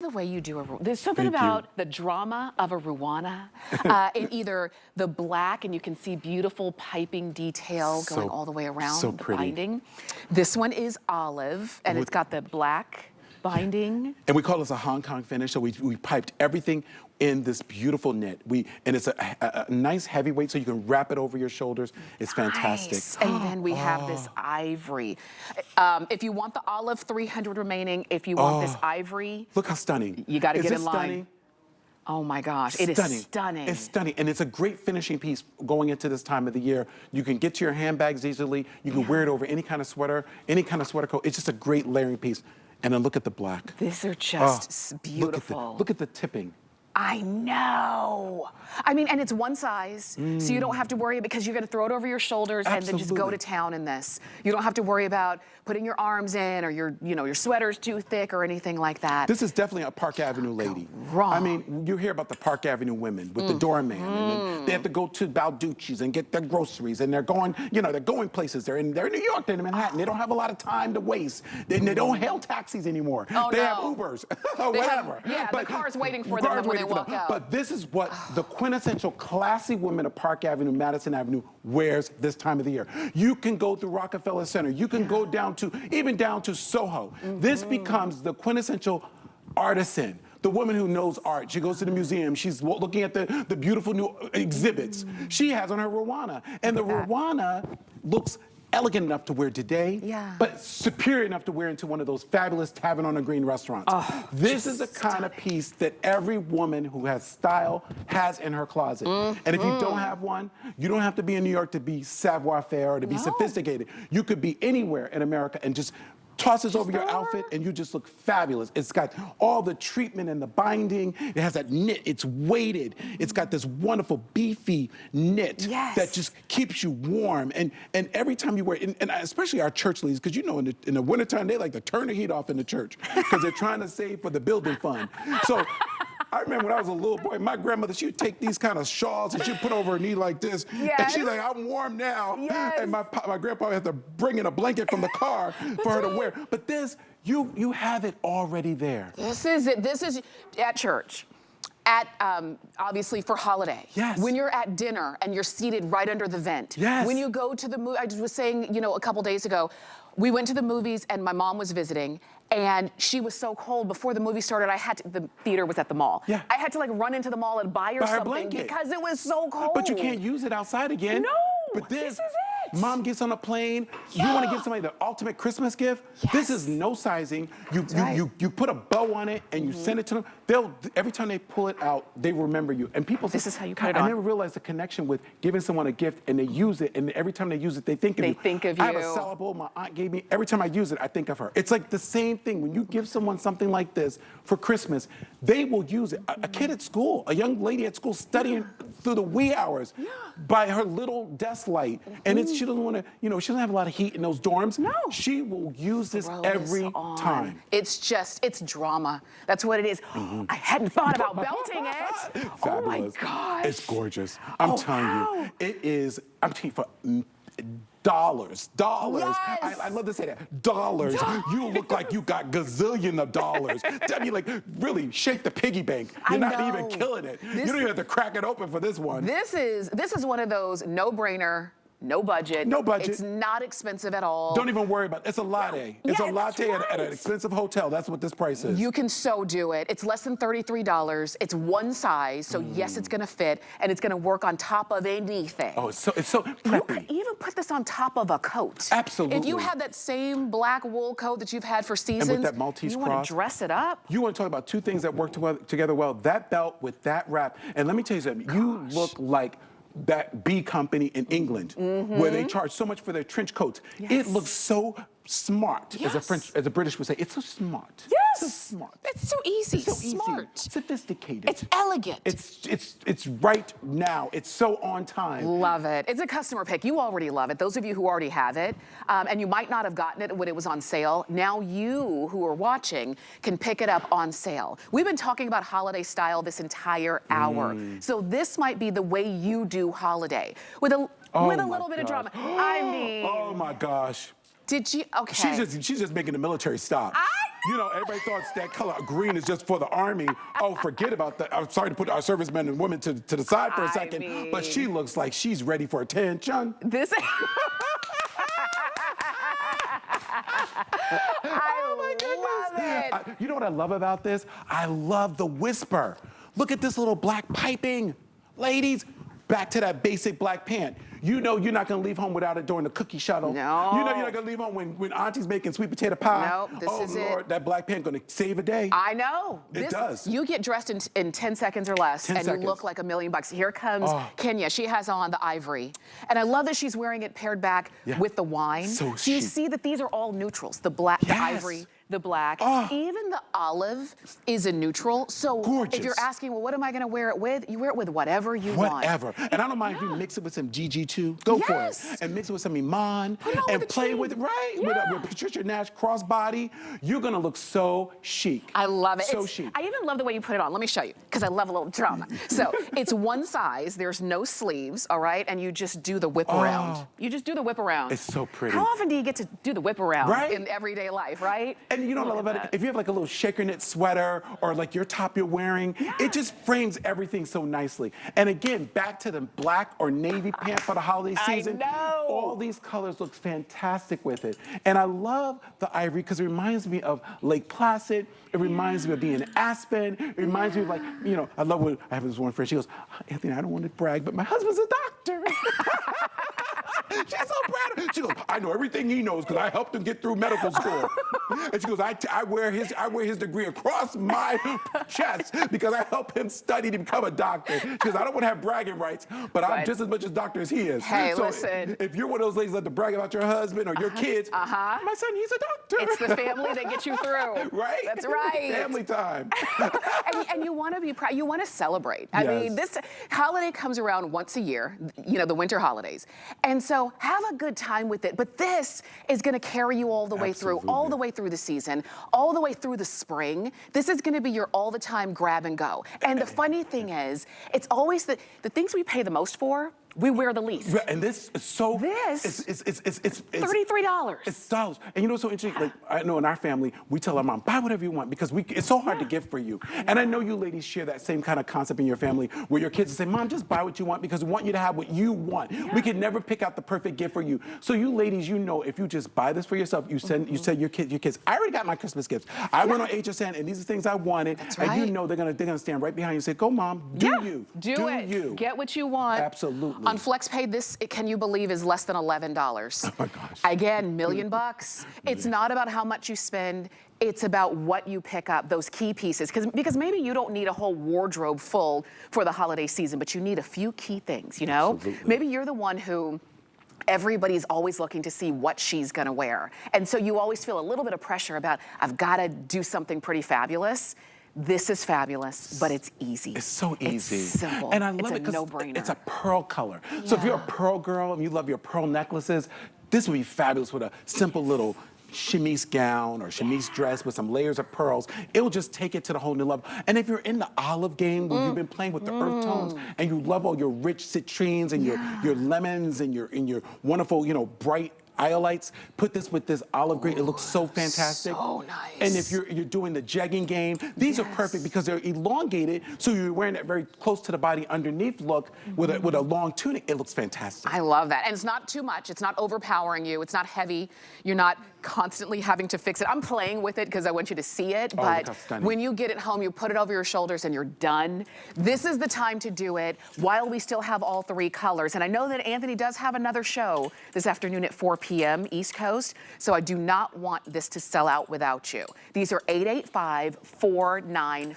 The way you do there's something about the drama of a Ruana in either the black, and you can see beautiful piping detail going all the way around the binding. This one is olive, and it's got the black binding. And we call this a Hong Kong finish, so we piped everything in this beautiful knit. And it's a nice heavyweight, so you can wrap it over your shoulders. It's fantastic. And then we have this ivory. If you want the olive, 300 remaining. If you want this ivory, look how stunning. You got to get in line. Stunning? Oh my gosh, it is stunning. It's stunning, and it's a great finishing piece going into this time of the year. You can get to your handbags easily. You can wear it over any kind of sweater, any kind of sweater coat. It's just a great layering piece. And then look at the black. These are just beautiful. Look at the tipping. I know. I mean, and it's one size, so you don't have to worry because you're going to throw it over your shoulders and then just go to town in this. You don't have to worry about putting your arms in or your sweater's too thick or anything like that. This is definitely a Park Avenue lady. I mean, you hear about the Park Avenue women with the doorman, and then they have to go to Balducci's and get their groceries, and they're going, they're going places. They're in New York, they're in Manhattan. They don't have a lot of time to waste. They don't hail taxis anymore. They have Ubers, whatever. The car's waiting for them when they walk out. But this is what the quintessential classy woman of Park Avenue, Madison Avenue wears this time of the year. You can go through Rockefeller Center. You can go even down to Soho. This becomes the quintessential artisan. The woman who knows art. She goes to the museum. She's looking at the beautiful new exhibits. She has on her Ruana. And the Ruana looks elegant enough to wear today, but superior enough to wear into one of those fabulous Tavern on the Green restaurants. This is the kind of piece that every woman who has style has in her closet. And if you don't have one, you don't have to be in New York to be savoir-faire or to be sophisticated. You could be anywhere in America and just tosses over your outfit and you just look fabulous. It's got all the treatment and the binding. It has that knit. It's weighted. It's got this wonderful beefy knit that just keeps you warm. And every time you wear it, and especially our church ladies, because in the wintertime, they like to turn the heat off in the church because they're trying to save for the building fund. So I remember when I was a little boy, my grandmother, she would take these kind of shawls and she'd put over her knee like this. And she's like, I'm warm now. And my grandpa had to bring in a blanket from the car for her to wear. But this, you have it already there. This is it. This is at church. At, obviously, for holiday. When you're at dinner and you're seated right under the vent. When you go to the movie, I was saying, a couple days ago, we went to the movies and my mom was visiting and she was so cold before the movie started, the theater was at the mall. I had to run into the mall and buy her something because it was so cold. But you can't use it outside again. No, but this is it. Mom gets on a plane, you want to give somebody the ultimate Christmas gift? This is no sizing. You put a bow on it and you send it to them. Every time they pull it out, they remember you. And people say, this is how you put it on. I never realized the connection with giving someone a gift and they use it, and every time they use it, they think of you. They think of you. I have a salad bowl my aunt gave me. Every time I use it, I think of her. It's like the same thing. When you give someone something like this for Christmas, they will use it. A kid at school, a young lady at school studying through the wee hours by her little desk light. And she doesn't want to, she doesn't have a lot of heat in those dorms. No. She will use this every time. It's drama. That's what it is. I hadn't thought about belting it. Oh my gosh. It's gorgeous. I'm telling you. It is, I'm telling you, for dollars. I love to say that. Dollars. You look like you got gazillion of dollars. I mean, really, shake the piggy bank. You're not even killing it. You don't even have to crack it open for this one. This is one of those no-brainer. No budget. No budget. It's not expensive at all. Don't even worry about it. It's a latte. It's a latte at an expensive hotel. That's what this price is. You can so do it. It's less than $33. It's one size, so yes, it's gonna fit, and it's gonna work on top of anything. Oh, it's so preppy. You could even put this on top of a coat. Absolutely. If you have that same black wool coat that you've had for seasons, and with that Maltese you cross, want to dress it up. You want to talk about two things that work together well. That belt with that wrap. And let me tell you something. You look like that B company in England, where they charge so much for their trench coats. It looks so smart, as a British would say. It's so smart. It's so smart. It's so easy. It's so smart. Easy. Sophisticated. It's elegant. It's right now. It's so on time. Love it. It's a customer pick. You already love it. Those of you who already have it, and you might not have gotten it when it was on sale, now you who are watching can pick it up on sale. We've been talking about holiday style this entire hour. So this might be the way you do holiday. With a little bit of drama. I mean. Oh my gosh. Did you? Okay. She's just making a military stop. I You know, everybody thought that color green is just for the Army. Oh, forget about that. I'm sorry to put our servicemen and women to the side for a second, but she looks like she's ready for attention. This Oh my goodness. love it. You know what I love about this? I love the whisper. Look at this little black piping. Ladies, back to that basic black pant. You know you're not gonna leave home without it during the cookie shuttle. No. You know you're not gonna leave home when Auntie's making sweet potato pie. Nope, this is Lord, it. that black pant gonna save a day. I know. It does. You get dressed in 10 seconds or less, 10 and seconds. you look like $1,000,000. Here comes Kenya. She has on the ivory. And I love that she's wearing it paired back with the wine. So you chic. see that these are all neutrals. The black, the ivory, the black. Even the olive is a neutral. So gorgeous. if you're asking, well, what am I gonna wear it with? You wear it with whatever you want. Whatever. And I don't mind if you mix it with some GG too. Go for it. And mix it with some Iman. And play with it, right? With Patricia Nash crossbody. You're gonna look so chic. I love it. So chic. I even love the way you put it on. Let me show you, because I love a little drama. So it's one size, there's no sleeves, all right? And you just do the whip around. You just do the whip around. It's so pretty. How often do you get to do the whip around in Right? everyday life, right? And you know what I love about it? If you have like a little shaker knit sweater or like your top you're wearing, it just frames everything so nicely. And again, back to the black or navy pant for the holiday season. I know. All these colors look fantastic with it. And I love the ivory because it reminds me of Lake Placid. It reminds me of being in Aspen. It reminds me of like, you know, I love when I have this one friend, she goes, Anthony, I don't want to brag, but my husband's a doctor. She's so proud of him. She goes, I know everything he knows because I helped him get through medical school. And she goes, I wear his degree across my chest because I helped him study to become a doctor. She goes, I don't want to have bragging rights, but I'm just as much a doctor as he is. Hey, so listen. If you're one of those ladies that like to brag about your husband or your kids, my son, he's a doctor. It's the family that gets you through. Right? That's right. Family time. and you want to be proud. You want to celebrate. I mean, this holiday comes around once a year, you know, the winter holidays. And so have a good time with it. But this is going to carry you all the way through, all the way through the season, all the way through the spring. This is going to be your all the time grab and go. And the funny thing is, it's always the things we pay the most for, we wear the least. And this is so. This it's $33. It's dollars. And you know what's so interesting? Like I know in our family, we tell our mom, buy whatever you want because it's so hard to gift for you. And I know you ladies share that same kind of concept in your family where your kids say, Mom, just buy what you want because we want you to have what you want. We can never pick out the perfect gift for you. So you ladies, you know, if you just buy this for yourself, you send your kids, I already got my Christmas gifts. I went on HSN and these are things I wanted. That's right. And you know they're gonna stand right behind you and say, go mom, do you. Do it. You. Get what you want. Absolutely. On FlexPay, this, can you believe, is less than $11. Oh my gosh. Again, $1,000,000. It's not about how much you spend. It's about what you pick up, those key pieces. Because maybe you don't need a whole wardrobe full for the holiday season, but you need a few key things, you know? Absolutely. Maybe you're the one who everybody's always looking to see what she's gonna wear. And so you always feel a little bit of pressure about, I've gotta do something pretty fabulous. This is fabulous, but it's easy. It's so easy. It's simple. And I love it it's a because no-brainer. it's a pearl color. So if you're a pearl girl and you love your pearl necklaces, this would be fabulous with a simple little chemise gown or chemise dress with some layers of pearls. It will just take it to the whole new level. And if you're in the olive game where you've been playing with the earth tones and you love all your rich citrines and your lemons and your wonderful, you know, bright iolites, put this with this olive green. It looks so fantastic. So nice. And if you're doing the jegging game, these are perfect because they're elongated, so you're wearing that very close to the body underneath look with a long tunic. It looks fantastic. I love that. And it's not too much. It's not overpowering you. It's not heavy. You're not constantly having to fix it. I'm playing with it because I want you to see it, but when you get it home, you put it over your shoulders and you're done. This is the time to do it while we still have all three colors. And I know that Anthony does have another show this afternoon at 4 p.m. East Coast, so I do not want this to sell out without you. These are 885-495.